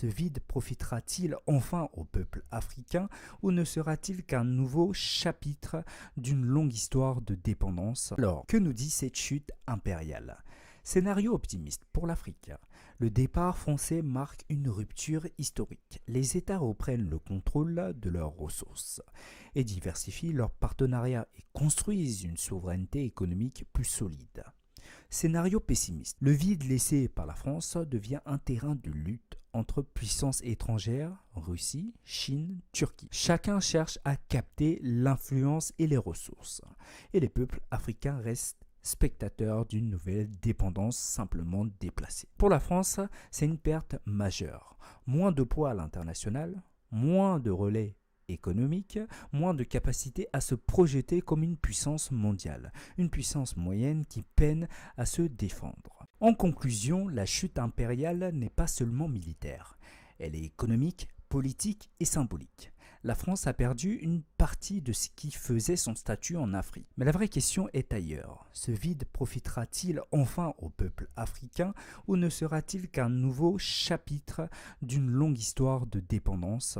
Ce vide profitera-t-il enfin au peuple africain ou ne sera-t-il qu'un nouveau chapitre d'une longue histoire de dépendance? Alors, que nous dit cette chute impériale? Scénario optimiste pour l'Afrique. Le départ français marque une rupture historique. Les États reprennent le contrôle de leurs ressources et diversifient leurs partenariats et construisent une souveraineté économique plus solide. Scénario pessimiste. Le vide laissé par la France devient un terrain de lutte entre puissances étrangères, Russie, Chine, Turquie. Chacun cherche à capter l'influence et les ressources. Et les peuples africains restent spectateurs d'une nouvelle dépendance simplement déplacée. Pour la France, c'est une perte majeure. Moins de poids à l'international, moins de relais économique, moins de capacité à se projeter comme une puissance mondiale, une puissance moyenne qui peine à se défendre. En conclusion, la chute impériale n'est pas seulement militaire, elle est économique, politique et symbolique. La France a perdu une partie de ce qui faisait son statut en Afrique. Mais la vraie question est ailleurs. Ce vide profitera-t-il enfin au peuple africain ou ne sera-t-il qu'un nouveau chapitre d'une longue histoire de dépendance?